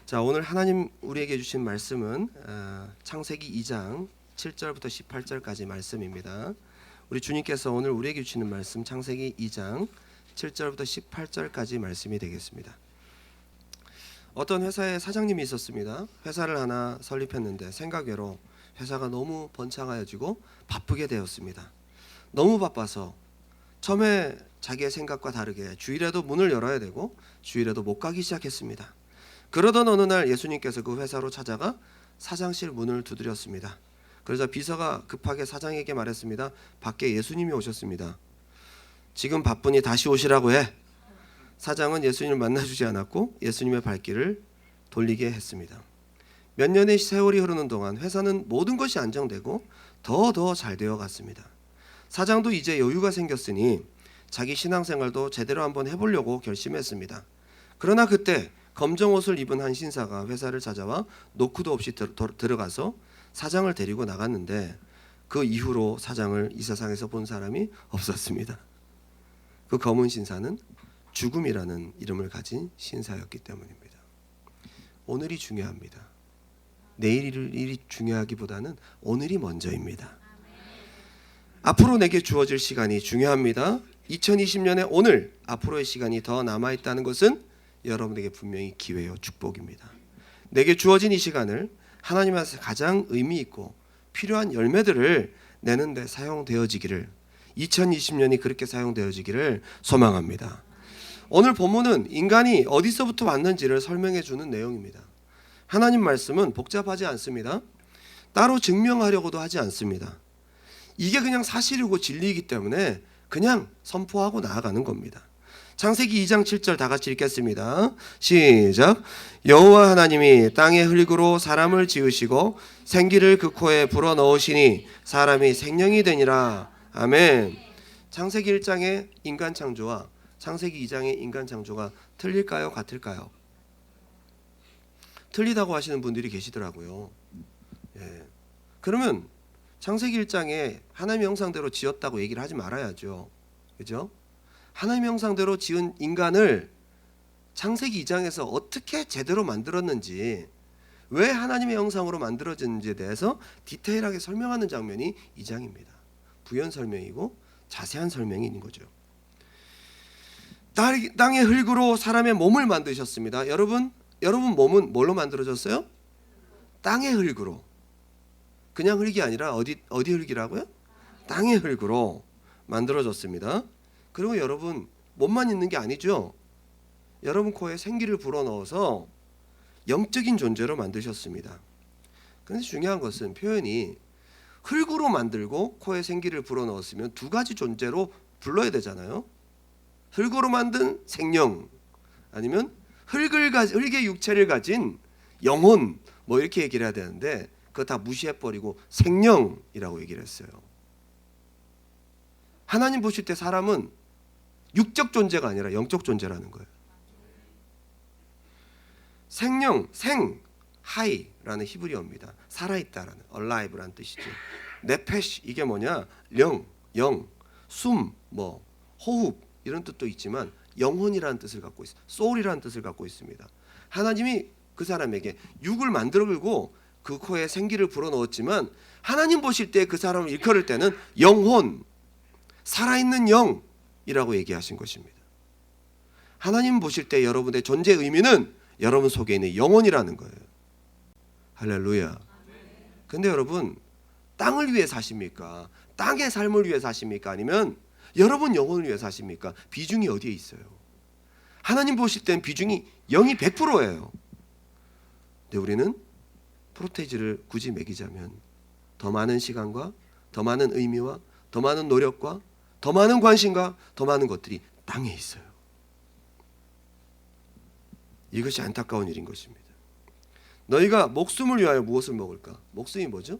자, 오늘 하나님 우리에게 주신 말씀은 창세기 2장 7절부터 18절까지 말씀입니다. 우리 주님께서 오늘 우리에게 주시는 말씀 창세기 2장 7절부터 18절까지 말씀이 되겠습니다. 어떤 회사에 사장님이 있었습니다. 회사를 하나 설립했는데 생각외로 회사가 너무 번창하여지고 바쁘게 되었습니다. 너무 바빠서 처음에 자기의 생각과 다르게 주일에도 문을 열어야 되고 주일에도 못 가기 시작했습니다. 그러던 어느 날 예수님께서 그 회사로 찾아가 사장실 문을 두드렸습니다. 그러자 비서가 급하게 사장에게 말했습니다. 밖에 예수님이 오셨습니다. 지금 바쁘니 다시 오시라고 해. 사장은 예수님을 만나주지 않았고 예수님의 발길을 돌리게 했습니다. 몇 년의 세월이 흐르는 동안 회사는 모든 것이 안정되고 더 잘 되어 갔습니다. 사장도 이제 여유가 생겼으니 자기 신앙생활도 제대로 한번 해보려고 결심했습니다. 그러나 그때 검정 옷을 입은 한 신사가 회사를 찾아와 노크도 없이 들어가서 사장을 데리고 나갔는데 그 이후로 사장을 이 세상에서 본 사람이 없었습니다. 그 검은 신사는 죽음이라는 이름을 가진 신사였기 때문입니다. 오늘이 중요합니다. 내일이 중요하기보다는 오늘이 먼저입니다. 앞으로 내게 주어질 시간이 중요합니다. 2020년의 오늘, 앞으로의 시간이 더 남아있다는 것은 여러분에게 분명히 기회요 축복입니다. 내게 주어진 이 시간을 하나님께서 가장 의미 있고 필요한 열매들을 내는 데 사용되어지기를, 2020년이 그렇게 사용되어지기를 소망합니다. 오늘 본문은 인간이 어디서부터 왔는지를 설명해 주는 내용입니다. 하나님 말씀은 복잡하지 않습니다. 따로 증명하려고도 하지 않습니다. 이게 그냥 사실이고 진리이기 때문에 그냥 선포하고 나아가는 겁니다. 창세기 2장 7절 다 같이 읽겠습니다. 시작. 여호와 하나님이 땅의 흙으로 사람을 지으시고 생기를 그 코에 불어넣으시니 사람이 생명이 되니라. 아멘. 창세기 1장의 인간 창조와 창세기 2장의 인간 창조가 틀릴까요? 같을까요? 틀리다고 하시는 분들이 계시더라고요. 예. 그러면 창세기 1장에 하나님의 형상대로 지었다고 얘기를 하지 말아야죠. 그죠? 하나님의 형상대로 지은 인간을 창세기 2장에서 어떻게 제대로 만들었는지, 왜 하나님의 형상으로 만들어졌는지에 대해서 디테일하게 설명하는 장면이 2장입니다. 부연 설명이고 자세한 설명이 있는 거죠. 땅의 흙으로 사람의 몸을 만드셨습니다. 여러분 몸은 뭘로 만들어졌어요? 땅의 흙으로. 그냥 흙이 아니라 어디 흙이라고요? 땅의 흙으로 만들어졌습니다. 그리고 여러분 몸만 있는 게 아니죠. 여러분 코에 생기를 불어넣어서 영적인 존재로 만드셨습니다. 그런데 중요한 것은 표현이 흙으로 만들고 코에 생기를 불어넣었으면 두 가지 존재로 불러야 되잖아요. 흙으로 만든 생명, 아니면 흙의 육체를 가진 영혼, 뭐 이렇게 얘기를 해야 되는데 그거 다 무시해버리고 생명이라고 얘기를 했어요. 하나님 보실 때 사람은 육적 존재가 아니라 영적 존재라는 거예요. 생명, 하이라는 히브리어입니다. 살아있다라는, alive라는 뜻이죠. 네페시, 이게 뭐냐? 영, 숨, 뭐 호흡 이런 뜻도 있지만 영혼이라는 뜻을 갖고 있어요. soul이라는 뜻을 갖고 있습니다. 하나님이 그 사람에게 육을 만들고 그 코에 생기를 불어넣었지만 하나님 보실 때 그 사람을 일컬을 때는 영혼, 살아있는 영이라고 얘기하신 것입니다. 하나님 보실 때 여러분의 존재 의미는 여러분 속에 있는 영혼이라는 거예요. 할렐루야. 근데 여러분 땅을 위해 사십니까? 땅의 삶을 위해 사십니까? 아니면 여러분 영혼을 위해 사십니까? 비중이 어디에 있어요? 하나님 보실 땐 비중이 0이 100%예요. 근데 우리는 프로테이지를 굳이 매기자면 더 많은 시간과 더 많은 의미와 더 많은 노력과 더 많은 관심과 더 많은 것들이 땅에 있어요. 이것이 안타까운 일인 것입니다. 너희가 목숨을 위하여 무엇을 먹을까? 목숨이 뭐죠?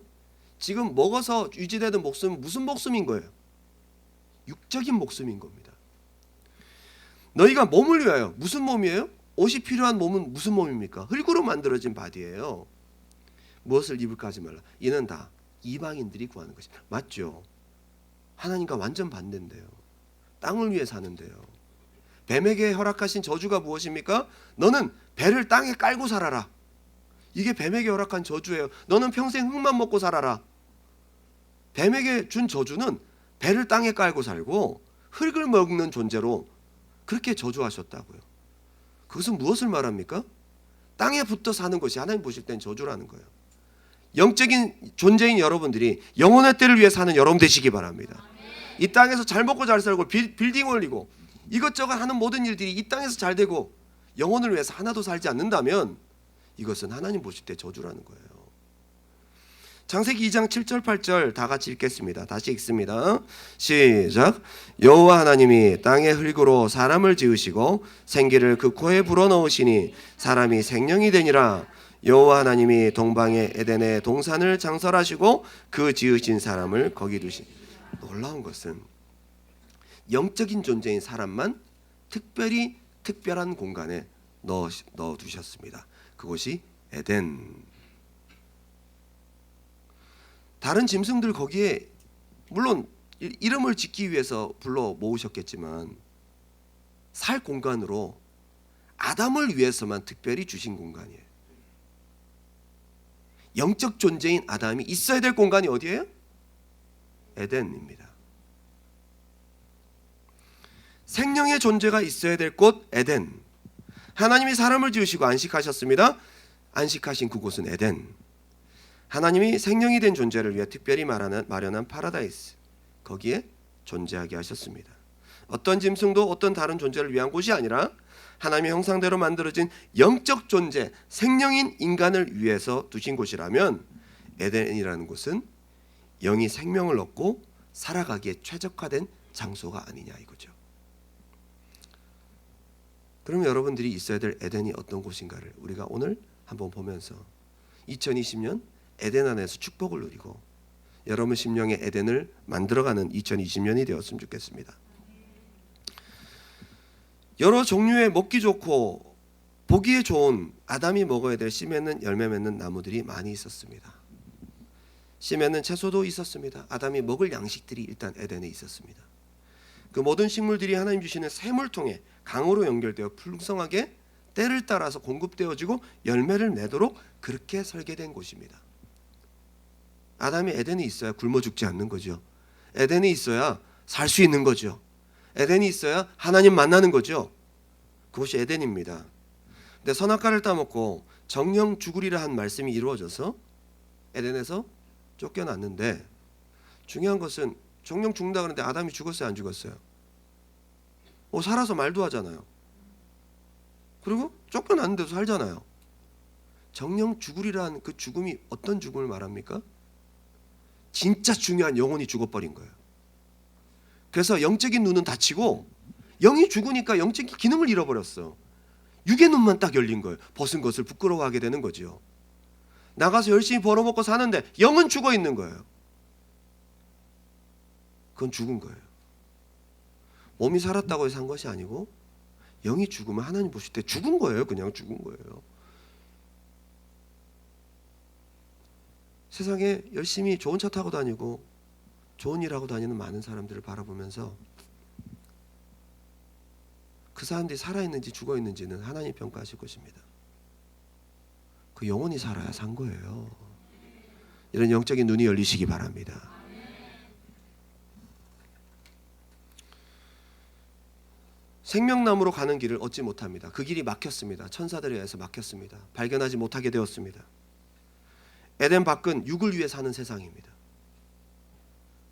지금 먹어서 유지되는 목숨은 무슨 목숨인 거예요? 육적인 목숨인 겁니다. 너희가 몸을 위하여, 무슨 몸이에요? 옷이 필요한 몸은 무슨 몸입니까? 흙으로 만들어진 바디예요. 무엇을 입을까 하지 말라. 이는 다 이방인들이 구하는 것입니다. 맞죠? 하나님과 완전 반대인데요. 땅을 위해 사는데요. 뱀에게 허락하신 저주가 무엇입니까? 너는 배를 땅에 깔고 살아라. 이게 뱀에게 허락한 저주예요. 너는 평생 흙만 먹고 살아라. 뱀에게 준 저주는 배를 땅에 깔고 살고 흙을 먹는 존재로 그렇게 저주하셨다고요. 그것은 무엇을 말합니까? 땅에 붙어 사는 것이 하나님 보실 땐 저주라는 거예요. 영적인 존재인 여러분들이 영혼의 때를 위해 사는 여러분 되시기 바랍니다. 이 땅에서 잘 먹고 잘 살고 빌딩 올리고 이것저것 하는 모든 일들이 이 땅에서 잘 되고 영혼을 위해서 하나도 살지 않는다면 이것은 하나님 보실 때 저주라는 거예요. 창세기 2장 7절 8절 다 같이 읽겠습니다. 다시 읽습니다. 시작. 여호와 하나님이 땅의 흙으로 사람을 지으시고 생기를 그 코에 불어넣으시니 사람이 생명이 되니라. 여호와 하나님이 동방의 에덴에 동산을 창설하시고 그 지으신 사람을 거기 두시. 놀라운 것은 영적인 존재인 사람만 특별히 특별한 공간에 넣어 두셨습니다. 그것이 에덴. 다른 짐승들 거기에 물론 이름을 짓기 위해서 불러 모으셨겠지만 살 공간으로 아담을 위해서만 특별히 주신 공간이에요. 영적 존재인 아담이 있어야 될 공간이 어디예요? 에덴입니다. 생명의 존재가 있어야 될 곳 에덴. 하나님이 사람을 지으시고 안식하셨습니다. 안식하신 그곳은 에덴. 하나님이 생명이 된 존재를 위해 특별히 마련한 파라다이스, 거기에 존재하게 하셨습니다. 어떤 짐승도 어떤 다른 존재를 위한 곳이 아니라 하나님의 형상대로 만들어진 영적 존재, 생명인 인간을 위해서 두신 곳이라면 에덴이라는 곳은 영이 생명을 얻고 살아가기에 최적화된 장소가 아니냐 이거죠. 그럼 여러분들이 있어야 될 에덴이 어떤 곳인가를 우리가 오늘 한번 보면서 2020년 에덴 안에서 축복을 누리고 여러분 심령의 에덴을 만들어가는 2020년이 되었으면 좋겠습니다. 여러 종류의 먹기 좋고 보기에 좋은 아담이 먹어야 될 씨 맺는 열매 맺는 나무들이 많이 있었습니다. 씨 맺는 채소도 있었습니다. 아담이 먹을 양식들이 일단 에덴에 있었습니다. 그 모든 식물들이 하나님 주시는 샘을 통해 강으로 연결되어 풍성하게 때를 따라서 공급되어지고 열매를 내도록 그렇게 설계된 곳입니다. 아담이 에덴에 있어야 굶어 죽지 않는 거죠. 에덴에 있어야 살 수 있는 거죠. 에덴이 있어야 하나님 만나는 거죠. 그것이 에덴입니다. 근데 선악과를 따먹고 정령 죽으리라 한 말씀이 이루어져서 에덴에서 쫓겨났는데 중요한 것은 정령 죽는다 그러는데 아담이 죽었어요, 안 죽었어요? 살아서 말도 하잖아요. 그리고 쫓겨났는데도 살잖아요. 정령 죽으리라는 그 죽음이 어떤 죽음을 말합니까? 진짜 중요한 영혼이 죽어버린 거예요. 그래서 영적인 눈은 닫히고 영이 죽으니까 영적인 기능을 잃어버렸어. 육의 눈만 딱 열린 거예요. 벗은 것을 부끄러워하게 되는 거죠. 나가서 열심히 벌어먹고 사는데 영은 죽어 있는 거예요. 그건 죽은 거예요. 몸이 살았다고 해서 산 것이 아니고 영이 죽으면 하나님 보실 때 죽은 거예요. 그냥 죽은 거예요. 세상에 열심히 좋은 차 타고 다니고 좋은 일 하고 다니는 많은 사람들을 바라보면서 그 사람들이 살아있는지 죽어있는지는 하나님 평가하실 것입니다. 그 영혼이 살아야 산 거예요. 이런 영적인 눈이 열리시기 바랍니다. 생명나무로 가는 길을 얻지 못합니다. 그 길이 막혔습니다. 천사들에 의해서 막혔습니다. 발견하지 못하게 되었습니다. 에덴 밖은 육을 위해 사는 세상입니다.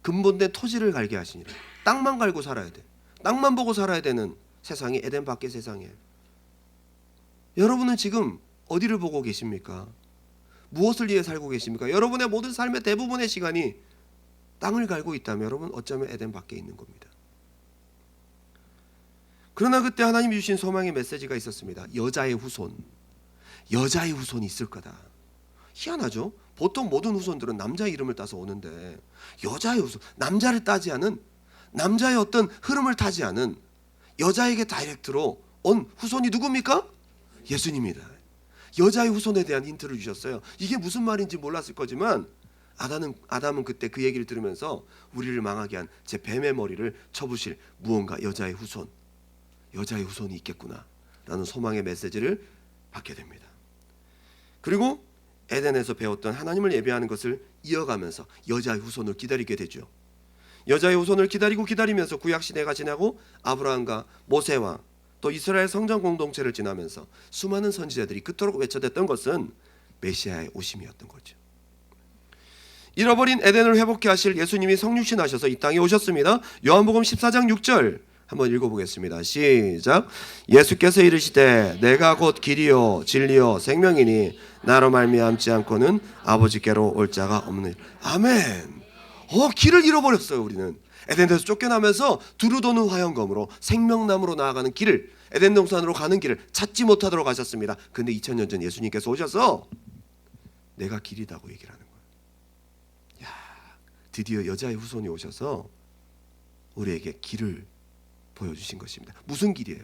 근본된 토지를 갈게 하시니라. 땅만 갈고 살아야 돼. 땅만 보고 살아야 되는 세상이 에덴 밖의 세상이에요. 여러분은 지금 어디를 보고 계십니까? 무엇을 위해 살고 계십니까? 여러분의 모든 삶의 대부분의 시간이 땅을 갈고 있다면 여러분 어쩌면 에덴 밖에 있는 겁니다. 그러나 그때 하나님이 주신 소망의 메시지가 있었습니다. 여자의 후손. 여자의 후손이 있을 거다. 희한하죠? 보통 모든 후손들은 남자의 이름을 따서 오는데 여자의 후손, 남자를 따지 않은, 남자의 어떤 흐름을 타지 않은 여자에게 다이렉트로 온 후손이 누굽니까? 예수님이다. 여자의 후손에 대한 힌트를 주셨어요. 이게 무슨 말인지 몰랐을 거지만 아담은 그때 그 얘기를 들으면서 우리를 망하게 한 제 뱀의 머리를 쳐부실 무언가 여자의 후손이 있겠구나 라는 소망의 메시지를 받게 됩니다. 그리고 에덴에서 배웠던 하나님을 예배하는 것을 이어가면서 여자의 후손을 기다리게 되죠. 여자의 후손을 기다리면서 구약시대가 지나고 아브라함과 모세와 또 이스라엘 성전 공동체를 지나면서 수많은 선지자들이 그토록 외쳐댔던 것은 메시아의 오심이었던 거죠. 잃어버린 에덴을 회복케 하실 예수님이 성육신 하셔서 이 땅에 오셨습니다. 요한복음 14장 6절 한번 읽어보겠습니다. 시작. 예수께서 이르시되 내가 곧 길이요 진리요 생명이니 나로 말미암지 않고는 아버지께로 올 자가 없느니라. 아멘. 길을 잃어버렸어요. 우리는 에덴에서 쫓겨나면서 두루 도는 화영검으로 생명나무로 나아가는 길을, 에덴 동산으로 가는 길을 찾지 못하도록 하셨습니다. 근데 2000년 전 예수님께서 오셔서 내가 길이다고 얘기를 하는 거예요. 드디어 여자의 후손이 오셔서 우리에게 길을 보여주신 것입니다. 무슨 길이에요?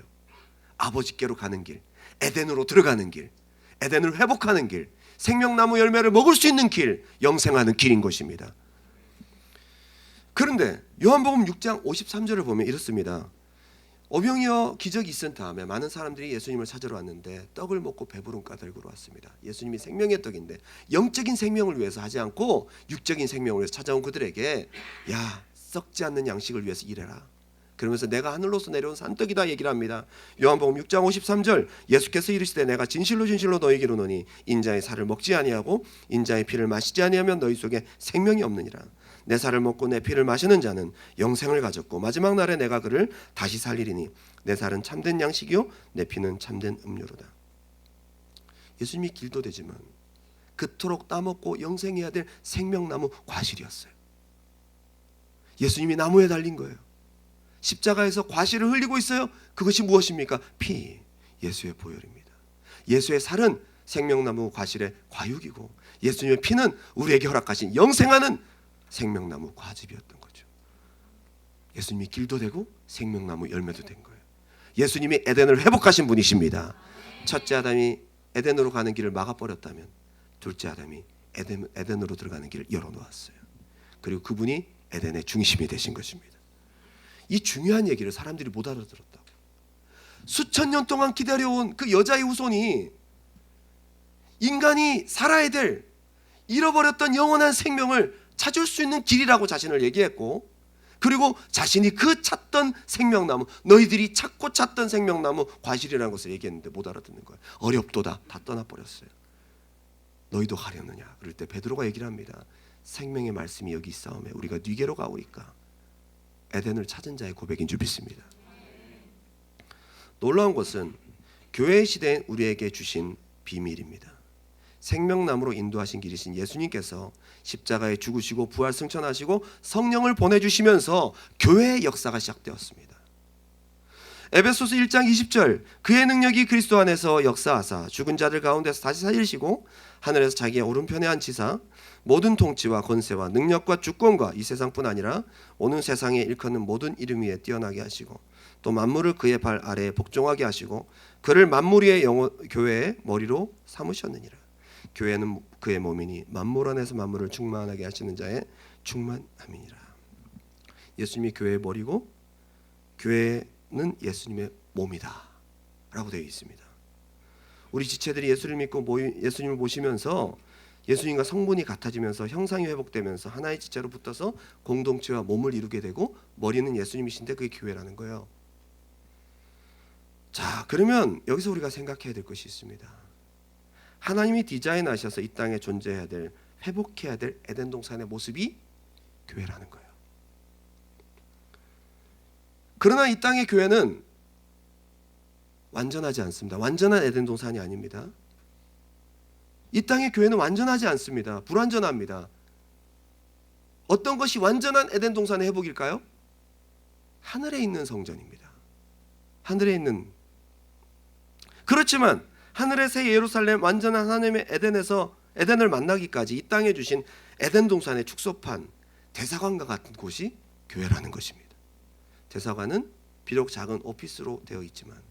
아버지께로 가는 길, 에덴으로 들어가는 길, 에덴을 회복하는 길, 생명나무 열매를 먹을 수 있는 길, 영생하는 길인 것입니다. 그런데 요한복음 6장 53절을 보면 이렇습니다. 오병이어 기적이 있은 다음에 많은 사람들이 예수님을 찾으러 왔는데 떡을 먹고 배부른 까닭으로 왔습니다. 예수님이 생명의 떡인데 영적인 생명을 위해서 하지 않고 육적인 생명을 위해서 찾아온 그들에게 야, 썩지 않는 양식을 위해서 일해라. 그러면서 내가 하늘로서 내려온 산떡이다 얘기를 합니다. 요한복음 6장 53절 예수께서 이르시되 내가 진실로 진실로 너희에게 이르노니 인자의 살을 먹지 아니하고 인자의 피를 마시지 아니하면 너희 속에 생명이 없느니라. 내 살을 먹고 내 피를 마시는 자는 영생을 가졌고 마지막 날에 내가 그를 다시 살리리니 내 살은 참된 양식이요 내 피는 참된 음료로다. 예수님이 길도 되지만 그토록 따먹고 영생해야 될 생명나무 과실이었어요. 예수님이 나무에 달린 거예요. 십자가에서 과실을 흘리고 있어요. 그것이 무엇입니까? 피, 예수의 보혈입니다. 예수의 살은 생명나무 과실의 과육이고 예수님의 피는 우리에게 허락하신 영생하는 생명나무 과즙이었던 거죠. 예수님이 길도 되고 생명나무 열매도 된 거예요. 예수님이 에덴을 회복하신 분이십니다. 첫째 아담이 에덴으로 가는 길을 막아버렸다면 둘째 아담이 에덴으로 들어가는 길을 열어놓았어요. 그리고 그분이 에덴의 중심이 되신 것입니다. 이 중요한 얘기를 사람들이 못 알아들었다고. 수천 년 동안 기다려온 그 여자의 후손이 인간이 살아야 될 잃어버렸던 영원한 생명을 찾을 수 있는 길이라고 자신을 얘기했고, 그리고 자신이 그 찾던 생명나무, 너희들이 찾고 찾던 생명나무 과실이라는 것을 얘기했는데 못 알아듣는 거예요. 어렵도다. 다 떠나버렸어요. 너희도 가려느냐. 그럴 때 베드로가 얘기를 합니다. 생명의 말씀이 여기 있사오매 우리가 네게로 가오리까. 에덴을 찾은 자의 고백인 줄 믿습니다. 놀라운 것은 교회 시대인 우리에게 주신 비밀입니다. 생명나무로 인도하신 길이신 예수님께서 십자가에 죽으시고 부활 승천하시고 성령을 보내주시면서 교회의 역사가 시작되었습니다. 에베소서 1장 20절 그의 능력이 그리스도 안에서 역사하사 죽은 자들 가운데서 다시 살리시고 하늘에서 자기의 오른편에 앉히사 모든 통치와 권세와 능력과 주권과 이 세상뿐 아니라 오는 세상에 일컫는 모든 이름 위에 뛰어나게 하시고 또 만물을 그의 발 아래에 복종하게 하시고 그를 만물 위의 교회의 머리로 삼으셨느니라. 교회는 그의 몸이니 만물 안에서 만물을 충만하게 하시는 자의 충만함이니라. 예수님이 교회의 머리고 교회는 예수님의 몸이다 라고 되어 있습니다. 우리 지체들이 예수를 믿고 예수님을 모시면서 예수님과 성분이 같아지면서 형상이 회복되면서 하나의 지체로 붙어서 공동체와 몸을 이루게 되고 머리는 예수님이신데 그게 교회라는 거예요. 자, 그러면 여기서 우리가 생각해야 될 것이 있습니다. 하나님이 디자인하셔서 이 땅에 존재해야 될, 회복해야 될 에덴 동산의 모습이 교회라는 거예요. 그러나 이 땅의 교회는 완전하지 않습니다. 완전한 에덴 동산이 아닙니다. 이 땅의 교회는 완전하지 않습니다. 불완전합니다. 어떤 것이 완전한 에덴 동산의 회복일까요? 하늘에 있는 성전입니다. 하늘에 있는. 그렇지만 하늘의 새 예루살렘 완전한 하나님의 에덴을 만나기까지 이 땅에 주신 에덴 동산의 축소판 대사관과 같은 곳이 교회라는 것입니다. 대사관은 비록 작은 오피스로 되어 있지만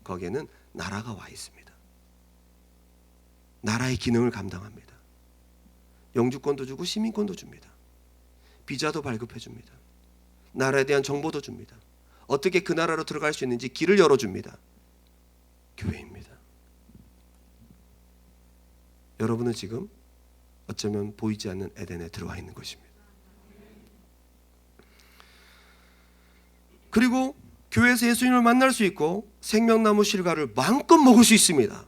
거기에는 나라가 와 있습니다. 나라의 기능을 감당합니다. 영주권도 주고 시민권도 줍니다. 비자도 발급해 줍니다. 나라에 대한 정보도 줍니다. 어떻게 그 나라로 들어갈 수 있는지 길을 열어줍니다. 교회입니다. 여러분은 지금 어쩌면 보이지 않는 에덴에 들어와 있는 것입니다. 그리고 교회에서 예수님을 만날 수 있고 생명나무 실과를 마음껏 먹을 수 있습니다.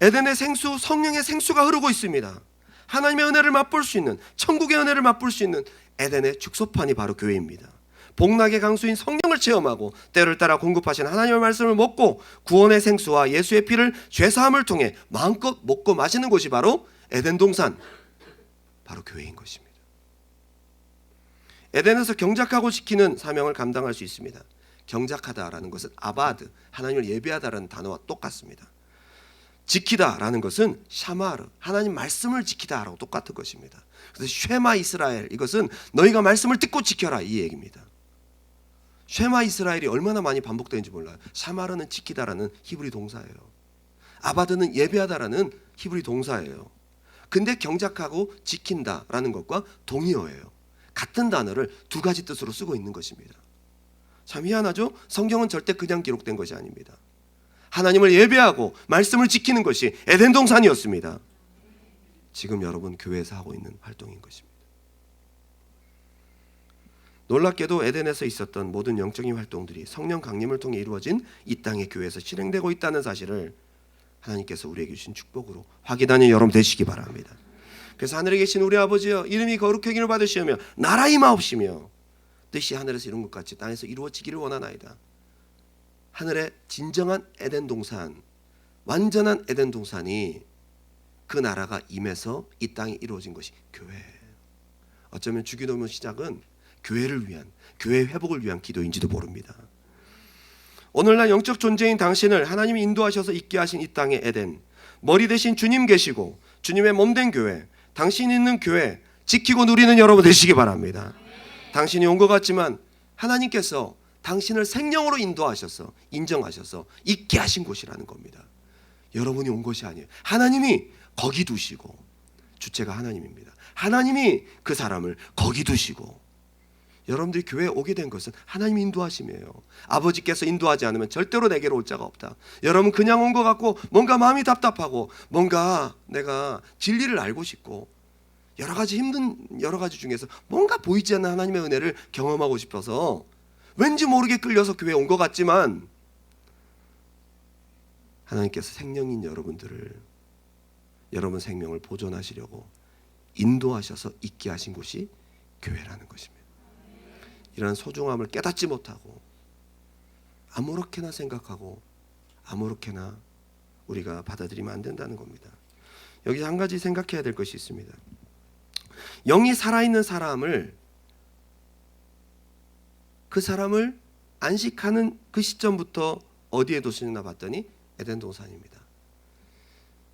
에덴의 생수, 성령의 생수가 흐르고 있습니다. 하나님의 은혜를 맛볼 수 있는, 천국의 은혜를 맛볼 수 있는 에덴의 축소판이 바로 교회입니다. 복락의 강수인 성령을 체험하고 때를 따라 공급하신 하나님의 말씀을 먹고 구원의 생수와 예수의 피를 죄사함을 통해 마음껏 먹고 마시는 곳이 바로 에덴 동산, 바로 교회인 것입니다. 에덴에서 경작하고 지키는 사명을 감당할 수 있습니다. 경작하다라는 것은 아바드, 하나님을 예배하다라는 단어와 똑같습니다. 지키다라는 것은 샤마르, 하나님 말씀을 지키다라고 똑같은 것입니다. 그래서 쉐마 이스라엘, 이것은 너희가 말씀을 듣고 지켜라, 이 얘기입니다. 쉐마 이스라엘이 얼마나 많이 반복되는지 몰라요. 샤마르는 지키다라는 히브리 동사예요. 아바드는 예배하다라는 히브리 동사예요. 근데 경작하고 지킨다라는 것과 동의어예요. 같은 단어를 두 가지 뜻으로 쓰고 있는 것입니다. 참 희한하죠? 성경은 절대 그냥 기록된 것이 아닙니다. 하나님을 예배하고 말씀을 지키는 것이 에덴 동산이었습니다. 지금 여러분 교회에서 하고 있는 활동인 것입니다. 놀랍게도 에덴에서 있었던 모든 영적인 활동들이 성령 강림을 통해 이루어진 이 땅의 교회에서 실행되고 있다는 사실을 하나님께서 우리에게 주신 축복으로 확인하는 여러분 되시기 바랍니다. 그래서 하늘에 계신 우리 아버지여, 이름이 거룩하기를 받으시오며 나라 임하옵시며 뜻이 하늘에서 이룬 것 같이 땅에서 이루어지기를 원하나이다. 하늘의 진정한 에덴 동산, 완전한 에덴 동산이 그 나라가 임해서 이 땅에 이루어진 것이 교회예요. 어쩌면 주기도문 시작은 교회를 위한, 교회 회복을 위한 기도인지도 모릅니다. 오늘날 영적 존재인 당신을 하나님이 인도하셔서 있게 하신 이 땅의 에덴, 머리 대신 주님 계시고 주님의 몸된 교회, 당신이 있는 교회 지키고 누리는 여러분 되시기 바랍니다. 당신이 온 것 같지만 하나님께서 당신을 생명으로 인도하셔서 인정하셔서 있게 하신 곳이라는 겁니다. 여러분이 온 것이 아니에요. 하나님이 거기 두시고, 주체가 하나님입니다. 하나님이 그 사람을 거기 두시고, 여러분들이 교회에 오게 된 것은 하나님이 인도하심이에요. 아버지께서 인도하지 않으면 절대로 내게로 올 자가 없다. 여러분 그냥 온 것 같고 뭔가 마음이 답답하고 뭔가 내가 진리를 알고 싶고 여러 가지 힘든 여러 가지 중에서 뭔가 보이지 않는 하나님의 은혜를 경험하고 싶어서 왠지 모르게 끌려서 교회에 온 것 같지만 하나님께서 생명인 여러분들을, 여러분 생명을 보존하시려고 인도하셔서 있게 하신 곳이 교회라는 것입니다. 이런 소중함을 깨닫지 못하고 아무렇게나 생각하고 아무렇게나 우리가 받아들이면 안 된다는 겁니다. 여기서 한 가지 생각해야 될 것이 있습니다. 영이 살아있는 사람을, 그 사람을 안식하는 그 시점부터 어디에 두시나 봤더니 에덴 동산입니다.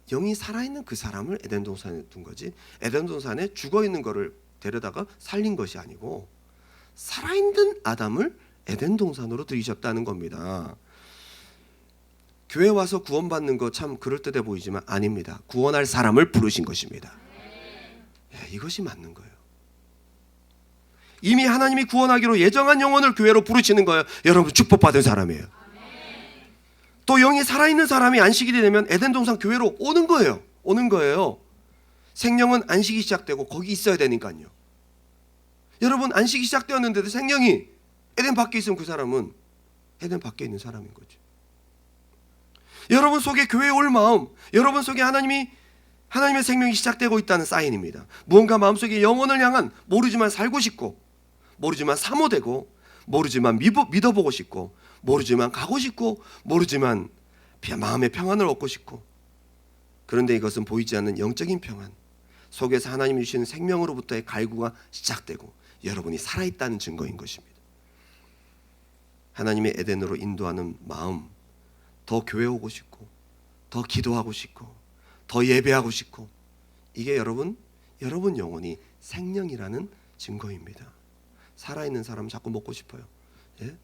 영이 살아있는 그 사람을 에덴 동산에 둔 거지, 에덴 동산에 죽어있는 거를 데려다가 살린 것이 아니고 살아있는 아담을 에덴 동산으로 들이셨다는 겁니다. 교회 와서 구원받는 거 참 그럴듯해 보이지만 아닙니다. 구원할 사람을 부르신 것입니다. 이것이 맞는 거예요. 이미 하나님이 구원하기로 예정한 영혼을 교회로 부르시는 거예요. 여러분 축복받은 사람이에요. 또 영이 살아있는 사람이 안식이 되면 에덴 동산 교회로 오는 거예요. 오는 거예요. 생명은 안식이 시작되고 거기 있어야 되니까요. 여러분 안식이 시작되었는데도 생명이 에덴 밖에 있으면 그 사람은 에덴 밖에 있는 사람인 거죠. 여러분 속에 교회에 올 마음, 여러분 속에 하나님의 생명이 시작되고 있다는 사인입니다. 무언가 마음속에 영혼을 향한, 모르지만 살고 싶고, 모르지만 사모되고, 모르지만 믿어보고 싶고, 모르지만 가고 싶고, 모르지만 마음의 평안을 얻고 싶고, 그런데 이것은 보이지 않는 영적인 평안 속에서 하나님이 주시는 생명으로부터의 갈구가 시작되고 여러분이 살아있다는 증거인 것입니다. 하나님의 에덴으로 인도하는 마음, 더 교회 오고 싶고, 더 기도하고 싶고, 더 예배하고 싶고, 이게 여러분 영혼이 생명이라는 증거입니다. 살아있는 사람 자꾸 먹고 싶어요. 예?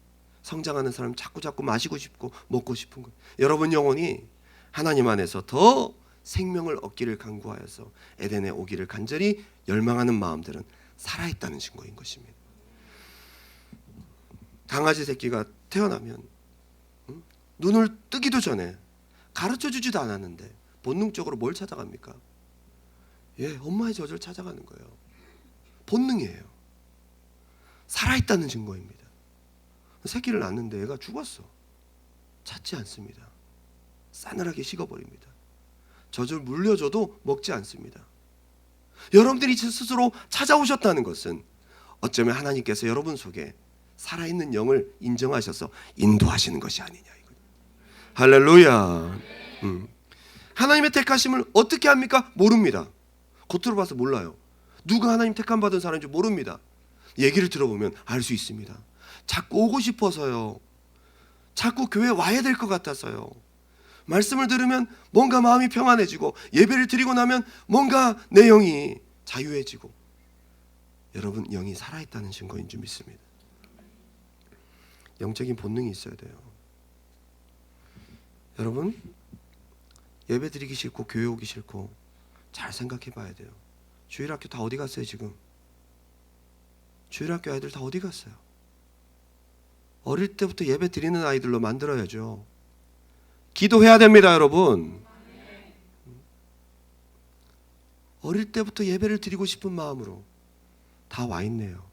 성장하는 사람 자꾸 마시고 싶고 먹고 싶은 거예요. 여러분 영혼이 하나님 안에서 더 생명을 얻기를 간구하여서 에덴에 오기를 간절히 열망하는 마음들은 살아있다는 증거인 것입니다. 강아지 새끼가 태어나면 눈을 뜨기도 전에 가르쳐주지도 않았는데 본능적으로 뭘 찾아갑니까? 엄마의 젖을 찾아가는 거예요. 본능이에요. 살아있다는 증거입니다. 새끼를 낳는데 애가 죽었어. 찾지 않습니다. 싸늘하게 식어버립니다. 젖을 물려줘도 먹지 않습니다. 여러분들이 스스로 찾아오셨다는 것은 어쩌면 하나님께서 여러분 속에 살아있는 영을 인정하셔서 인도하시는 것이 아니냐 이거예요. 할렐루야. 하나님의 택하심을 어떻게 합니까? 모릅니다. 겉으로 봐서 몰라요. 누가 하나님 택함 받은 사람인지 모릅니다. 얘기를 들어보면 알 수 있습니다. 자꾸 오고 싶어서요. 자꾸 교회 와야 될 것 같아서요. 말씀을 들으면 뭔가 마음이 평안해지고, 예배를 드리고 나면 뭔가 내 영이 자유해지고. 여러분, 영이 살아있다는 증거인 줄 믿습니다. 영적인 본능이 있어야 돼요. 여러분, 예배 드리기 싫고 교회 오기 싫고 잘 생각해 봐야 돼요. 주일학교 다 어디 갔어요 지금? 주일학교 아이들 다 어디 갔어요? 어릴 때부터 예배 드리는 아이들로 만들어야죠. 기도해야 됩니다, 여러분. 어릴 때부터 예배를 드리고 싶은 마음으로 다 와 있네요.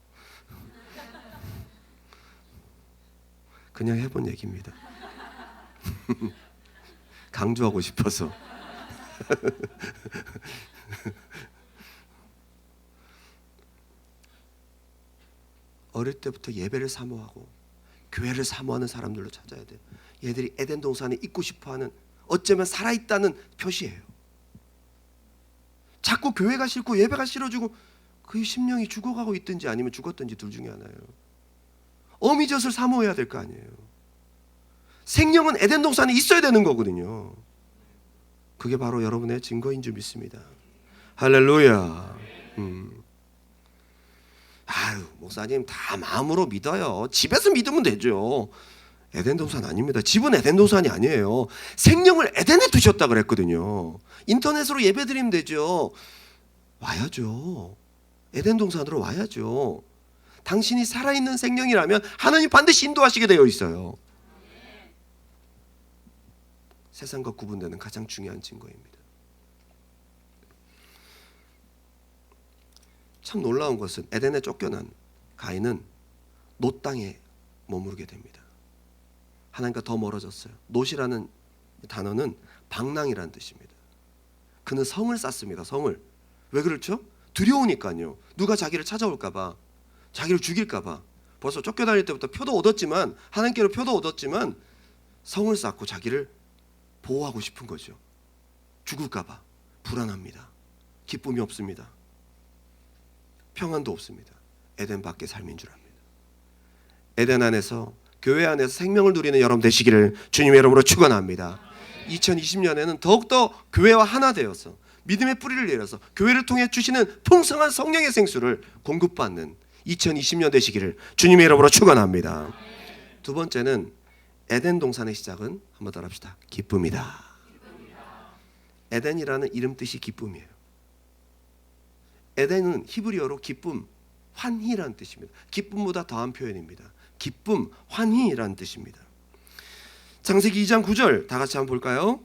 그냥 해본 얘기입니다. 강조하고 싶어서. 어릴 때부터 예배를 사모하고 교회를 사모하는 사람들로 찾아야 돼요. 얘들이 에덴 동산에 있고 싶어하는, 어쩌면 살아있다는 표시예요. 자꾸 교회가 싫고 예배가 싫어지고 그 심령이 죽어가고 있든지 아니면 죽었든지 둘 중에 하나예요. 어미젖을 사모해야 될 거 아니에요. 생명은 에덴 동산에 있어야 되는 거거든요. 그게 바로 여러분의 증거인 줄 믿습니다. 할렐루야. 아유, 목사님 다 마음으로 믿어요. 집에서 믿으면 되죠. 에덴 동산 아닙니다. 집은 에덴 동산이 아니에요. 생명을 에덴에 두셨다 그랬거든요. 인터넷으로 예배 드리면 되죠. 와야죠. 에덴 동산으로 와야죠. 당신이 살아있는 생명이라면 하나님 반드시 인도하시게 되어 있어요. 세상과 구분되는 가장 중요한 증거입니다. 참 놀라운 것은 에덴에 쫓겨난 가인은 놋 땅에 머무르게 됩니다. 하나님과 더 멀어졌어요. 놋이라는 단어는 방랑이라는 뜻입니다. 그는 성을 쌓습니다. 성을. 왜 그렇죠? 두려우니까요. 누가 자기를 찾아올까 봐, 자기를 죽일까 봐. 벌써 쫓겨다닐 때부터 표도 얻었지만, 하나님께로 표도 얻었지만 성을 쌓고 자기를 보호하고 싶은 거죠. 죽을까 봐 불안합니다. 기쁨이 없습니다. 평안도 없습니다. 에덴 밖의 삶인 줄 압니다. 에덴 안에서, 교회 안에서 생명을 누리는 여러분 되시기를 주님의 이름으로 축원합니다. 2020년에는 더욱더 교회와 하나 되어서 믿음의 뿌리를 내려서 교회를 통해 주시는 풍성한 성령의 생수를 공급받는 2020년 되시기를 주님의 이름으로 축원합니다. 두 번째는 에덴 동산의 시작은, 한번 따라 합시다. 기쁨이다. 에덴이라는 이름 뜻이 기쁨이에요. 에덴은 히브리어로 기쁨, 환희라는 뜻입니다. 기쁨보다 더한 표현입니다. 기쁨, 환희라는 뜻입니다. 창세기 2장 9절 다 같이 한번 볼까요?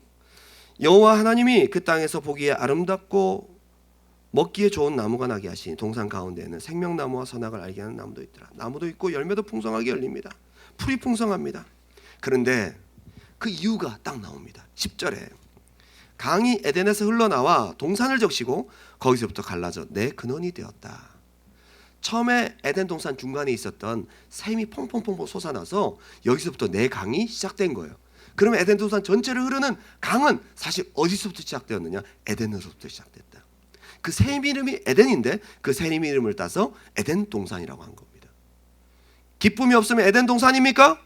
여호와 하나님이 그 땅에서 보기에 아름답고 먹기에 좋은 나무가 나게 하시니 동산 가운데에는 생명나무와 선악을 알게 하는 나무도 있더라. 나무도 있고 열매도 풍성하게 열립니다. 풀이 풍성합니다. 그런데 그 이유가 딱 나옵니다. 10절에 강이 에덴에서 흘러나와 동산을 적시고 거기서부터 갈라져 내 근원이 되었다. 처음에 에덴 동산 중간에 있었던 샘이 퐁퐁퐁 솟아나서 여기서부터 내 강이 시작된 거예요. 그러면 에덴 동산 전체를 흐르는 강은 사실 어디서부터 시작되었느냐? 에덴으로부터 시작됐다. 그 샘 이름이 에덴인데 그 샘 이름을 따서 에덴 동산이라고 한 겁니다. 기쁨이 없으면 에덴 동산입니까?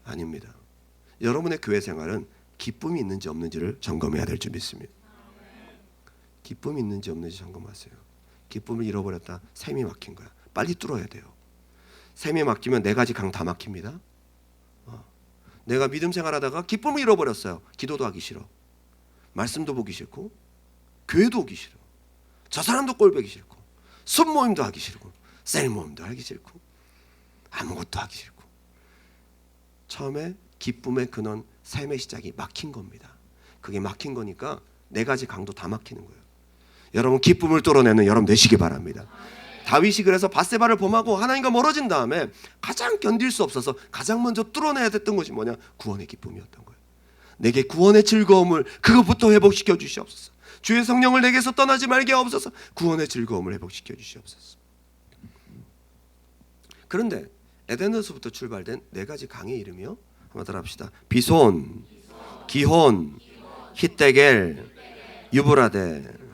아닙니다. 여러분의 교회 생활은 기쁨이 있는지 없는지를 점검해야 될 줄 믿습니다. 기쁨이 있는지 없는지 점검하세요. 기쁨을 잃어버렸다. 샘이 막힌 거야. 빨리 뚫어야 돼요. 샘이 막히면 네 가지 강 다 막힙니다. 내가 믿음 생활하다가 기쁨을 잃어버렸어요. 기도도 하기 싫어. 말씀도 보기 싫고 교회도 오기 싫어. 저 사람도 꼴보기 싫고 순모임도 하기 싫고 셀모임도 하기 싫고 아무것도 하기 싫고. 처음에 기쁨의 근원, 샘의 시작이 막힌 겁니다. 그게 막힌 거니까 네 가지 강도 다 막히는 거예요. 여러분 기쁨을 뚫어내는 여러분 되시기 바랍니다. 다윗이 그래서 밧세바를 범하고 하나님과 멀어진 다음에 가장 견딜 수 없어서 가장 먼저 뚫어내야 됐던 것이 뭐냐? 구원의 기쁨이었던 거예요. 내게 구원의 즐거움을 그것부터 회복시켜 주시옵소서. 주의 성령을 내게서 떠나지 말게 하옵소서. 구원의 즐거움을 회복시켜 주시옵소서. 그런데 에덴에서부터 출발된 네 가지 강의 이름이요. 한번 따라 합시다. 비손, 기혼, 힛데겔, 유브라데.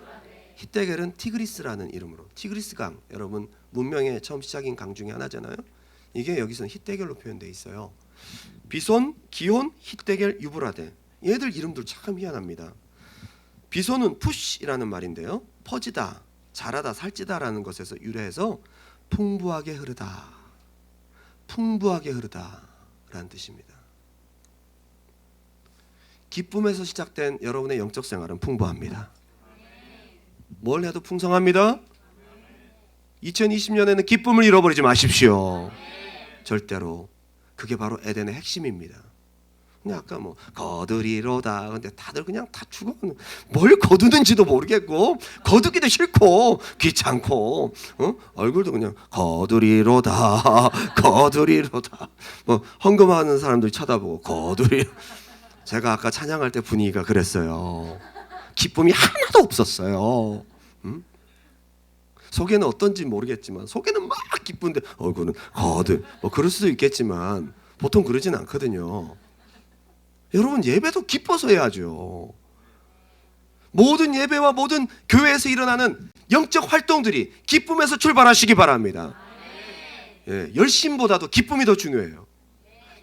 힛데겔은 티그리스라는 이름으로, 티그리스 강, 여러분 문명의 처음 시작인 강 중에 하나잖아요. 이게 여기서는 힛데겔로 표현되어 있어요. 비손, 기혼, 힛데겔, 유브라데. 얘들 이름들 참 희한합니다. 비손은 푸시라는 말인데요, 퍼지다, 자라다, 살찌다라는 것에서 유래해서 풍부하게 흐르다, 풍부하게 흐르다라는 뜻입니다. 기쁨에서 시작된 여러분의 영적 생활은 풍부합니다. 뭘 해도 풍성합니다. 2020년에는 기쁨을 잃어버리지 마십시오. 절대로. 그게 바로 에덴의 핵심입니다. 그냥 아까 뭐 거두리로다, 근데 다들 그냥 다 죽어. 뭘 거두는지도 모르겠고 거두기도 싫고 귀찮고, 얼굴도 그냥 거두리로다, 거두리로다. 뭐 헌금하는 사람들이 쳐다보고 거두리. 제가 아까 찬양할 때 분위기가 그랬어요. 기쁨이 하나도 없었어요. 속에는 어떤지 모르겠지만 속에는 막 기쁜데 얼굴은 거들. 뭐 그럴 수도 있겠지만 보통 그러진 않거든요. 여러분 예배도 기뻐서 해야죠. 모든 예배와 모든 교회에서 일어나는 영적 활동들이 기쁨에서 출발하시기 바랍니다. 예, 열심보다도 기쁨이 더 중요해요.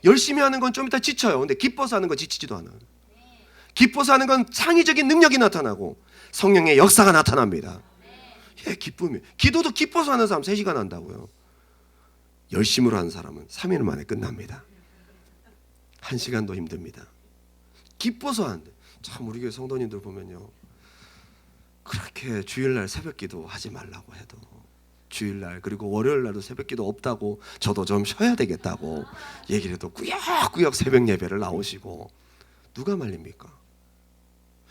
열심히 하는 건 좀 이따 지쳐요. 근데 기뻐서 하는 건 지치지도 않아요. 기뻐서 하는 건 창의적인 능력이 나타나고 성령의 역사가 나타납니다. 예, 기쁨이. 기도도 기뻐서 하는 사람 3시간 한다고요. 열심으로 하는 사람은 3일 만에 끝납니다. 1시간도 힘듭니다. 기뻐서 하는데. 참 우리 교회 성도님들 보면요, 그렇게 주일날 새벽기도 하지 말라고 해도 주일날 그리고 월요일날도 새벽기도 없다고 저도 좀 쉬어야 되겠다고 얘기를 해도 꾸역꾸역 새벽 예배를 나오시고 누가 말립니까?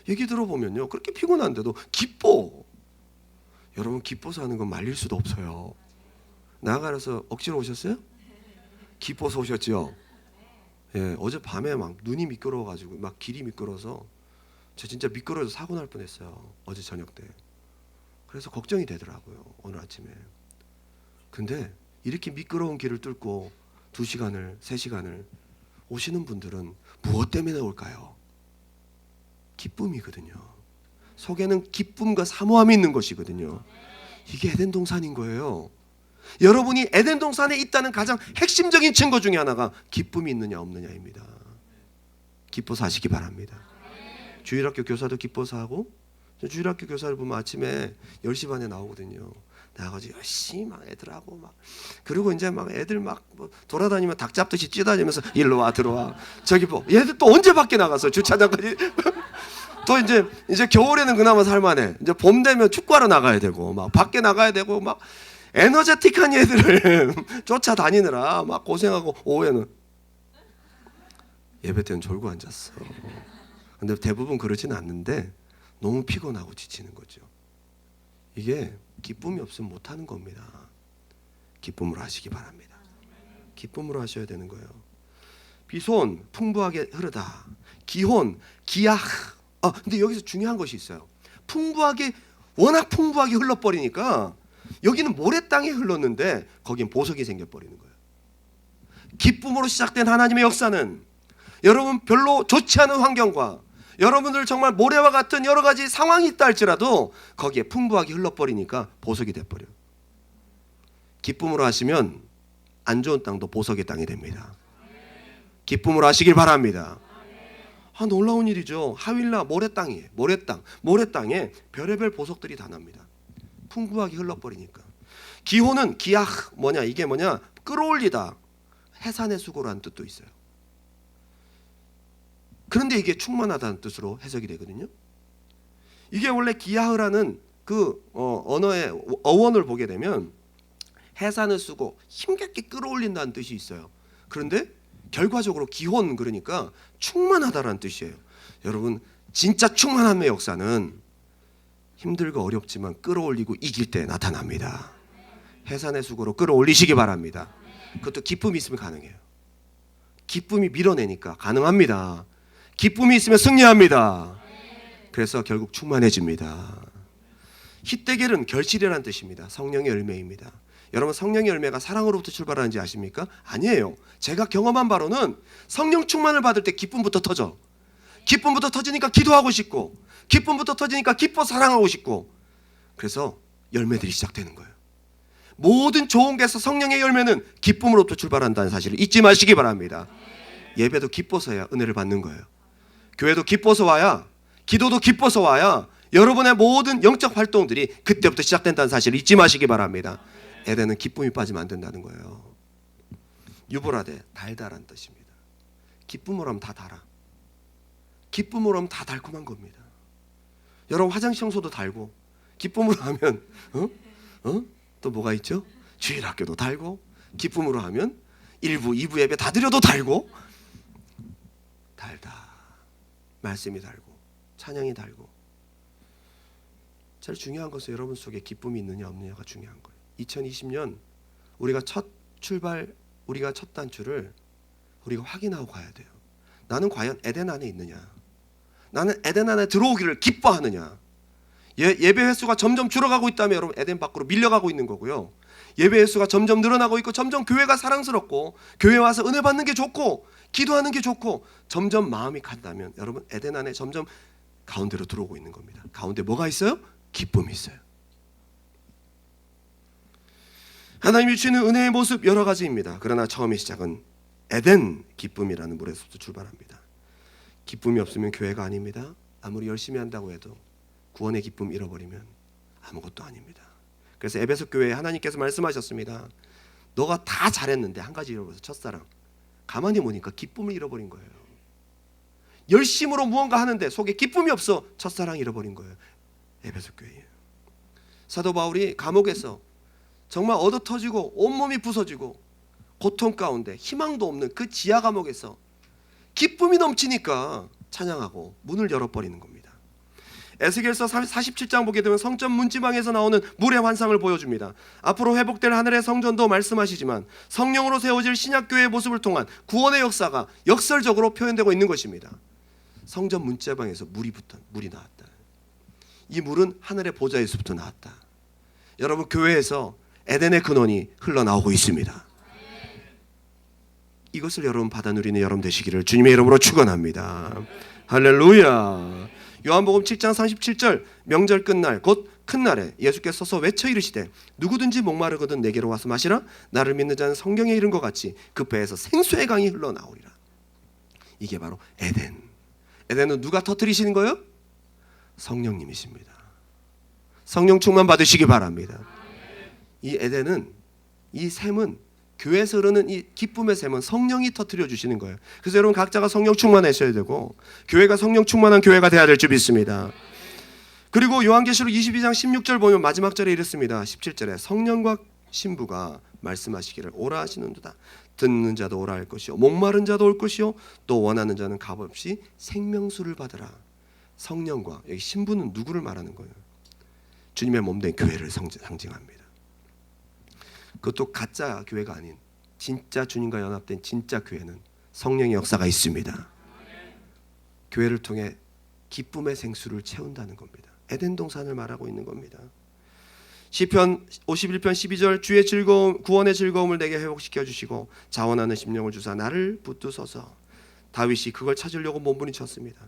얘기 들어보면요, 그렇게 피곤한데도 기뻐. 여러분 기뻐서 하는 건 말릴 수도 없어요. 나가서 억지로 오셨어요? 기뻐서 오셨죠? 예, 어제 밤에 막 눈이 미끄러워가지고 막 길이 미끄러워서 저 진짜 미끄러워서 사고 날 뻔했어요. 어제 저녁 때. 그래서 걱정이 되더라고요, 오늘 아침에. 근데 이렇게 미끄러운 길을 뚫고 2시간을 3시간을 오시는 분들은 무엇 때문에 올까요? 기쁨이거든요. 속에는 기쁨과 사모함이 있는 것이거든요. 이게 에덴 동산인 거예요. 여러분이 에덴 동산에 있다는 가장 핵심적인 증거 중에 하나가 기쁨이 있느냐 없느냐입니다. 기뻐서 하시기 바랍니다. 주일학교 교사도 기뻐서 하고, 주일학교 교사를 보면 아침에 10시 반에 나오거든요. 나가지고 열심히 막 애들하고 막, 그리고 이제 막 애들 막 뭐 돌아다니면 닭 잡듯이 뛰다니면서 일로 와 들어와 저기 뭐 얘들 또 언제 밖에 나가서 주차장까지 또 이제 겨울에는 그나마 살만해. 이제 봄 되면 축구하러 나가야 되고 막 밖에 나가야 되고 막 에너제틱한 얘들을 쫓아다니느라 막 고생하고 오후에는 예배 때는 졸고 앉았어. 근데 대부분 그러진 않는데 너무 피곤하고 지치는 거죠. 이게 기쁨이 없으면 못하는 겁니다. 기쁨으로 하시기 바랍니다. 기쁨으로 하셔야 되는 거예요. 비손, 풍부하게 흐르다. 기혼, 기ях. 근데 여기서 중요한 것이 있어요. 풍부하게, 워낙 풍부하게 흘러버리니까 여기는 모래 땅에 흘렀는데 거긴 보석이 생겨버리는 거예요. 기쁨으로 시작된 하나님의 역사는 여러분 별로 좋지 않은 환경과 여러분들 정말 모래와 같은 여러 가지 상황이 있다 할지라도 거기에 풍부하게 흘러버리니까 보석이 돼버려요. 기쁨으로 하시면 안 좋은 땅도 보석의 땅이 됩니다. 기쁨으로 하시길 바랍니다. 놀라운 일이죠. 하윌라 모래땅이에요. 모래땅에 별의별 보석들이 다 납니다. 풍부하게 흘러버리니까. 기호는 기ях, 이게 끌어올리다, 해산의 수고라는 뜻도 있어요. 그런데 이게 충만하다는 뜻으로 해석이 되거든요. 이게 원래 기야흐라는 그 언어의 어원을 보게 되면 해산을 쓰고 힘겹게 끌어올린다는 뜻이 있어요. 그런데 결과적으로 기혼, 그러니까 충만하다라는 뜻이에요. 여러분, 진짜 충만함의 역사는 힘들고 어렵지만 끌어올리고 이길 때 나타납니다. 해산의 수고로 끌어올리시기 바랍니다. 그것도 기쁨이 있으면 가능해요. 기쁨이 밀어내니까 가능합니다. 기쁨이 있으면 승리합니다. 그래서 결국 충만해집니다. 히데겔은 결실이라는 뜻입니다. 성령의 열매입니다. 여러분, 성령의 열매가 사랑으로부터 출발하는지 아십니까? 아니에요. 제가 경험한 바로는 성령 충만을 받을 때 기쁨부터 터져. 기쁨부터 터지니까 기도하고 싶고, 기쁨부터 터지니까 기뻐 사랑하고 싶고, 그래서 열매들이 시작되는 거예요. 모든 좋은 게서 성령의 열매는 기쁨으로부터 출발한다는 사실을 잊지 마시기 바랍니다. 예배도 기뻐서 해야 은혜를 받는 거예요. 교회도 기뻐서 와야, 기도도 기뻐서 와야 여러분의 모든 영적 활동들이 그때부터 시작된다는 사실을 잊지 마시기 바랍니다. 에덴은 기쁨이 빠지면 안 된다는 거예요. 유보라데, 달달한 뜻입니다. 기쁨으로 하면 다 달아. 기쁨으로 하면 다 달콤한 겁니다. 여러분, 화장실 청소도 달고, 기쁨으로 하면 또 뭐가 있죠? 주일 학교도 달고, 기쁨으로 하면 1부, 2부 예배 다 드려도 달고, 달다. 말씀이 달고, 찬양이 달고. 제일 중요한 것은 여러분 속에 기쁨이 있느냐 없느냐가 중요한 거예요. 2020년 우리가 첫 출발, 우리가 첫 단추를 우리가 확인하고 가야 돼요. 나는 과연 에덴 안에 있느냐? 나는 에덴 안에 들어오기를 기뻐하느냐? 예배 횟수가 점점 줄어가고 있다면 여러분 에덴 밖으로 밀려가고 있는 거고요. 예배 횟수가 점점 늘어나고 있고, 점점 교회가 사랑스럽고, 교회 와서 은혜 받는 게 좋고, 기도하는 게 좋고, 점점 마음이 간다면 여러분 에덴 안에 점점 가운데로 들어오고 있는 겁니다. 가운데 뭐가 있어요? 기쁨이 있어요. 하나님이 주시는 은혜의 모습 여러 가지입니다. 그러나 처음의 시작은 에덴 기쁨이라는 물에서부터 출발합니다. 기쁨이 없으면 교회가 아닙니다. 아무리 열심히 한다고 해도 구원의 기쁨 잃어버리면 아무것도 아닙니다. 그래서 에베소 교회에 하나님께서 말씀하셨습니다. 너가 다 잘했는데 한 가지 잃어버려서, 첫사랑. 가만히 보니까 기쁨을 잃어버린 거예요. 열심으로 무언가 하는데 속에 기쁨이 없어 첫사랑 잃어버린 거예요. 에베소 교회에. 사도 바울이 감옥에서 정말 얻어터지고 온몸이 부서지고 고통 가운데 희망도 없는 그 지하 감옥에서 기쁨이 넘치니까 찬양하고 문을 열어버리는 겁니다. 에스겔서 47장 보게 되면 성전 문지방에서 나오는 물의 환상을 보여줍니다. 앞으로 회복될 하늘의 성전도 말씀하시지만 성령으로 세워질 신약교회의 모습을 통한 구원의 역사가 역설적으로 표현되고 있는 것입니다. 성전 문지방에서 물이 나왔다. 이 물은 하늘의 보좌에서부터 나왔다. 여러분, 교회에서 에덴의 근원이 흘러나오고 있습니다. 이것을 여러분 받아 누리는 여러분 되시기를 주님의 이름으로 축원합니다. 할렐루야. 요한복음 7장 37절, 명절 끝날 곧 큰 날에 예수께서 서서 외쳐 이르시되 누구든지 목마르거든 내게로 와서 마시라. 나를 믿는 자는 성경에 이른 것 같이 그 배에서 생수의 강이 흘러나오리라. 이게 바로 에덴. 에덴은 누가 터뜨리시는 거예요? 성령님이십니다. 성령 충만 받으시기 바랍니다. 이 에덴은, 이 샘은, 교회에서 흐르는 이 기쁨의 샘은 성령이 터뜨려 주시는 거예요. 그래서 여러분 각자가 성령 충만하셔야 되고, 교회가 성령 충만한 교회가 되어야 될 줄 믿습니다. 그리고 요한계시록 22장 16절 보면 마지막 절에 이렇습니다. 17절에 성령과 신부가 말씀하시기를 오라 하시는도다. 듣는 자도 오라 할 것이요 목마른 자도 올 것이요 또 원하는 자는 값없이 생명수를 받으라. 성령과, 여기 신부는 누구를 말하는 거예요? 주님의 몸된 교회를 상징합니다. 그것도 가짜 교회가 아닌 진짜 주님과 연합된 진짜 교회는 성령의 역사가 있습니다. 교회를 통해 기쁨의 생수를 채운다는 겁니다. 에덴 동산을 말하고 있는 겁니다. 시편 51편 12절, 주의 즐거움, 구원의 즐거움을 내게 회복시켜 주시고 자원하는 심령을 주사 나를 붙드소서. 다윗이 그걸 찾으려고 몸부림쳤습니다.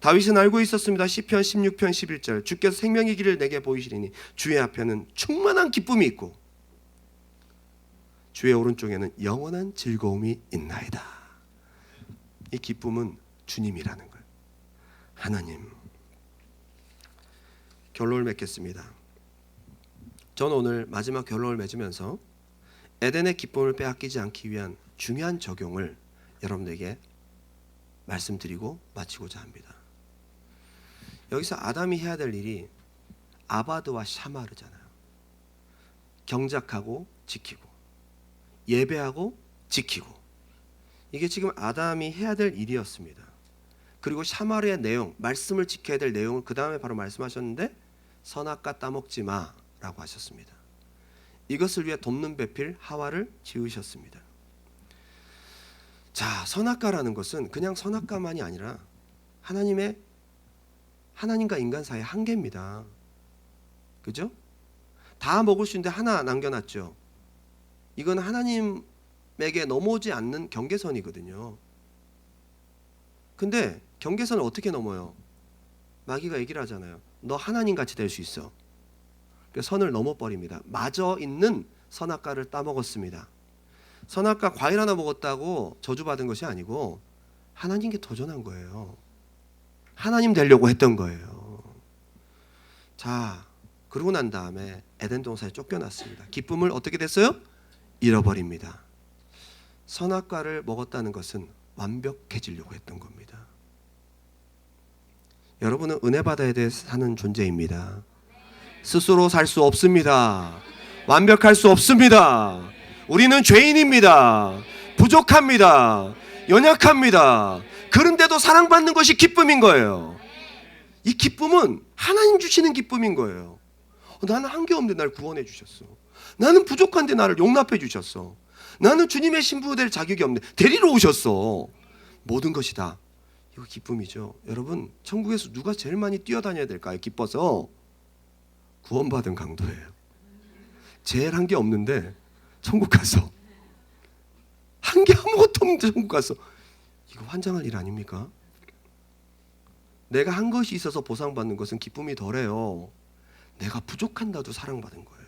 다윗은 알고 있었습니다. 시편 16편 11절, 주께서 생명의 길을 내게 보이시리니 주의 앞에는 충만한 기쁨이 있고 주의 오른쪽에는 영원한 즐거움이 있나이다. 이 기쁨은 주님이라는 거예요. 하나님. 결론을 맺겠습니다. 저는 오늘 마지막 결론을 맺으면서 에덴의 기쁨을 빼앗기지 않기 위한 중요한 적용을 여러분들에게 말씀드리고 마치고자 합니다. 여기서 아담이 해야 될 일이 아바드와 샤마르잖아요. 경작하고 지키고, 예배하고 지키고, 이게 지금 아담이 해야 될 일이었습니다. 그리고 샤마르의 내용, 말씀을 지켜야 될 내용을 그 다음에 바로 말씀하셨는데 선악과 따먹지 마라고 하셨습니다. 이것을 위해 돕는 배필 하와를 지으셨습니다. 자, 선악과라는 것은 그냥 선악과만이 아니라 하나님과 인간 사이의 한계입니다. 그죠? 다 먹을 수 있는데 하나 남겨놨죠. 이건 하나님에게 넘어오지 않는 경계선이거든요. 근데 경계선을 어떻게 넘어요? 마귀가 얘기를 하잖아요. 너 하나님같이 될 수 있어. 그래서 선을 넘어버립니다. 마저 있는 선악과를 따먹었습니다. 선악과 과일 하나 먹었다고 저주받은 것이 아니고 하나님께 도전한 거예요. 하나님 되려고 했던 거예요. 자, 그러고 난 다음에 에덴 동산에 쫓겨났습니다. 기쁨을 어떻게 됐어요? 잃어버립니다. 선악과를 먹었다는 것은 완벽해지려고 했던 겁니다. 여러분은 은혜 받아야 돼 사는 존재입니다. 스스로 살 수 없습니다. 완벽할 수 없습니다. 우리는 죄인입니다. 부족합니다. 연약합니다. 그런데도 사랑받는 것이 기쁨인 거예요. 이 기쁨은 하나님 주시는 기쁨인 거예요. 나는 한게 없는데 날 구원해 주셨어. 나는 부족한데 나를 용납해 주셨어. 나는 주님의 신부 될 자격이 없는데 데리러 오셨어. 모든 것이 다 이거 기쁨이죠. 여러분, 천국에서 누가 제일 많이 뛰어다녀야 될까요? 기뻐서 구원받은 강도예요. 제일 한 게 없는데 천국 가서 한 게 아무것도 없는데 천국 가서 이거 환장할 일 아닙니까? 내가 한 것이 있어서 보상받는 것은 기쁨이 덜해요. 내가 부족한데도 사랑받은 거예요.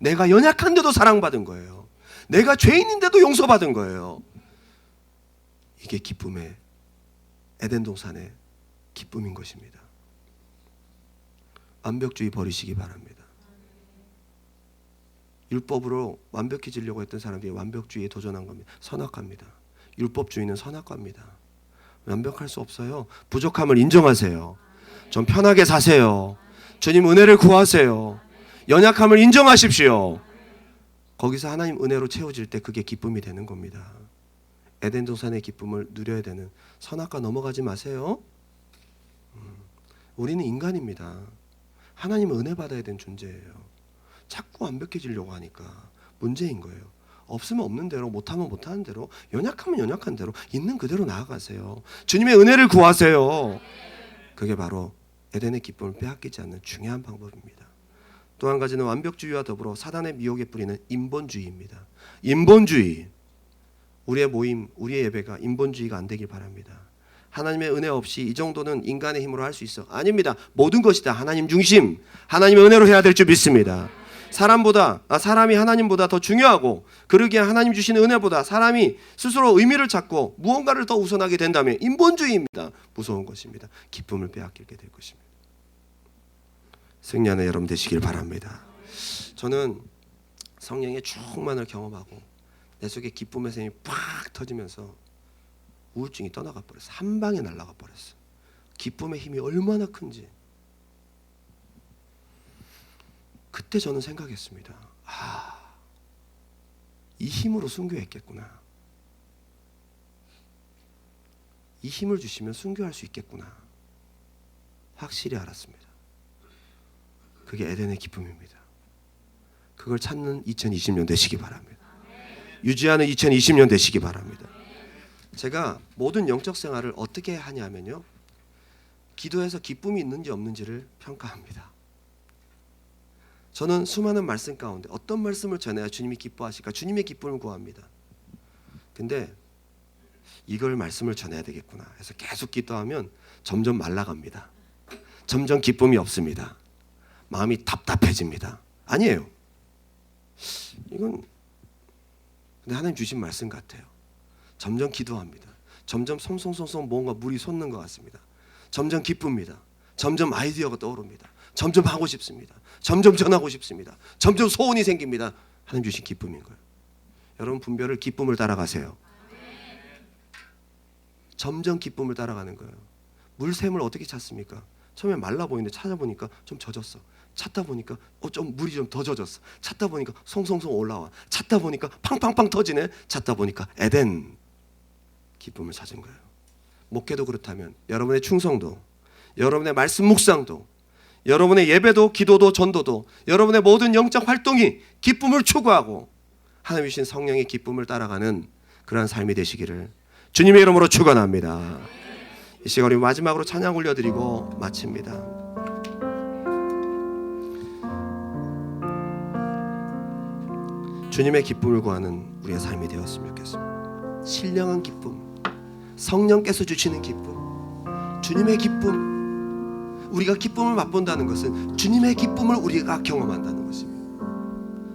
내가 연약한데도 사랑받은 거예요. 내가 죄인인데도 용서받은 거예요. 이게 기쁨의 에덴 동산의 기쁨인 것입니다. 완벽주의 버리시기 바랍니다. 율법으로 완벽해지려고 했던 사람들이 완벽주의에 도전한 겁니다. 선악과입니다. 율법주의는 선악과입니다. 완벽할 수 없어요. 부족함을 인정하세요. 좀 편하게 사세요. 주님 은혜를 구하세요. 연약함을 인정하십시오. 거기서 하나님 은혜로 채워질 때 그게 기쁨이 되는 겁니다. 에덴 동산의 기쁨을 누려야 되는 선악과 넘어가지 마세요. 우리는 인간입니다. 하나님은 은혜 받아야 되는 존재예요. 자꾸 완벽해지려고 하니까 문제인 거예요. 없으면 없는 대로, 못하면 못하는 대로, 연약하면 연약한 대로 있는 그대로 나아가세요. 주님의 은혜를 구하세요. 그게 바로 에덴의 기쁨을 빼앗기지 않는 중요한 방법입니다. 또 한 가지는 완벽주의와 더불어 사단의 미혹에 뿌리는 인본주의입니다. 인본주의. 우리의 모임, 우리의 예배가 인본주의가 안 되길 바랍니다. 하나님의 은혜 없이 이 정도는 인간의 힘으로 할 수 있어. 아닙니다. 모든 것이 다 하나님 중심, 하나님의 은혜로 해야 될 줄 믿습니다. 사람이 하나님보다 더 중요하고, 그러기에 하나님 주시는 은혜보다 사람이 스스로 의미를 찾고 무언가를 더 우선하게 된다면 인본주의입니다. 무서운 것입니다. 기쁨을 빼앗기게 될 것입니다. 승리하는 여러분 되시길 바랍니다. 저는 성령의 충만을 경험하고 내 속에 기쁨의 샘이 팍 터지면서 우울증이 떠나가 버렸어. 한 방에 날아가 버렸어. 기쁨의 힘이 얼마나 큰지. 그때 저는 생각했습니다. 이 힘으로 순교했겠구나. 이 힘을 주시면 순교할 수 있겠구나. 확실히 알았습니다. 그게 에덴의 기쁨입니다. 그걸 찾는 2020년 되시기 바랍니다. 유지하는 2020년 되시기 바랍니다. 제가 모든 영적 생활을 어떻게 하냐면요, 기도에서 기쁨이 있는지 없는지를 평가합니다. 저는 수많은 말씀 가운데 어떤 말씀을 전해야 주님이 기뻐하실까, 주님의 기쁨을 구합니다. 근데 이걸 말씀을 전해야 되겠구나 해서 계속 기도하면 점점 말라갑니다. 점점 기쁨이 없습니다. 마음이 답답해집니다. 아니에요. 이건 근데 하나님 주신 말씀 같아요. 점점 기도합니다. 점점 송송송송 뭔가 물이 솟는 것 같습니다. 점점 기쁩니다. 점점 아이디어가 떠오릅니다. 점점 하고 싶습니다. 점점 전하고 싶습니다. 점점 소원이 생깁니다. 하나님 주신 기쁨인 거예요. 여러분 분별을 기쁨을 따라가세요. 점점 기쁨을 따라가는 거예요. 물샘을 어떻게 찾습니까? 처음에 말라 보이는데 찾아보니까 좀 젖었어. 찾다 보니까 좀 물이 좀 더 젖었어. 찾다 보니까 송송송 올라와. 찾다 보니까 팡팡팡 터지네. 찾다 보니까 에덴 기쁨을 찾은 거예요. 목회도 그렇다면 여러분의 충성도, 여러분의 말씀 묵상도, 여러분의 예배도, 기도도, 전도도, 여러분의 모든 영적 활동이 기쁨을 추구하고 하나님 주신 성령의 기쁨을 따라가는 그러한 삶이 되시기를 주님의 이름으로 축원합니다. 이 시간 우리 마지막으로 찬양 올려드리고 마칩니다. 주님의 기쁨을 구하는 우리의 삶이 되었으면 좋겠습니다. 신령한 기쁨, 성령께서 주시는 기쁨, 주님의 기쁨. 우리가 기쁨을 맛본다는 것은 주님의 기쁨을 우리가 경험한다는 것입니다.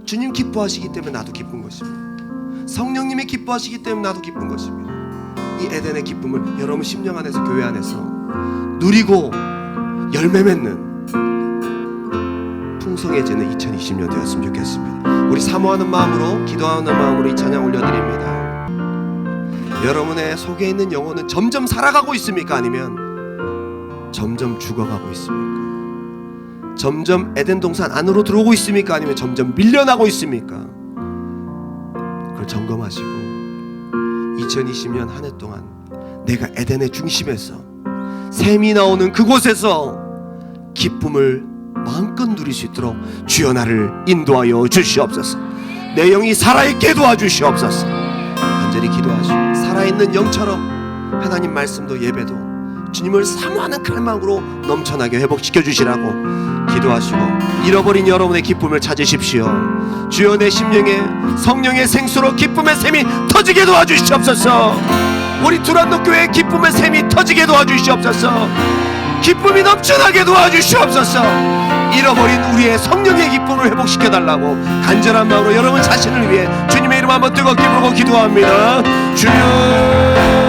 주님 기뻐하시기 때문에 나도 기쁜 것입니다. 성령님이 기뻐하시기 때문에 나도 기쁜 것입니다. 이 에덴의 기쁨을 여러분 심령 안에서, 교회 안에서 누리고 열매 맺는 풍성해지는 2020년 되었으면 좋겠습니다. 우리 사모하는 마음으로, 기도하는 마음으로 이 찬양 올려드립니다. 여러분의 속에 있는 영혼은 점점 살아가고 있습니까? 아니면 점점 죽어가고 있습니까? 점점 에덴 동산 안으로 들어오고 있습니까? 아니면 점점 밀려나고 있습니까? 그걸 점검하시고 2020년 한 해 동안 내가 에덴의 중심에서 샘이 나오는 그곳에서 기쁨을 마음껏 누릴 수 있도록 주여 나를 인도하여 주시옵소서. 내 영이 살아있게 도와주시옵소서. 간절히 기도하시고 살아있는 영처럼 하나님 말씀도 예배도 주님을 사모하는 갈망으로 넘쳐나게 회복시켜 주시라고 기도하시고 잃어버린 여러분의 기쁨을 찾으십시오. 주여 내 심령에 성령의 생수로 기쁨의 샘이 터지게 도와주시옵소서. 우리 두란노 교회의 기쁨의 샘이 터지게 도와주시옵소서. 기쁨이 넘쳐나게 도와주시옵소서. 잃어버린 우리의 성령의 기쁨을 회복시켜달라고 간절한 마음으로 여러분 자신을 위해 주님의 이름 한번 뜨겁게 부르고 기도합니다. 주여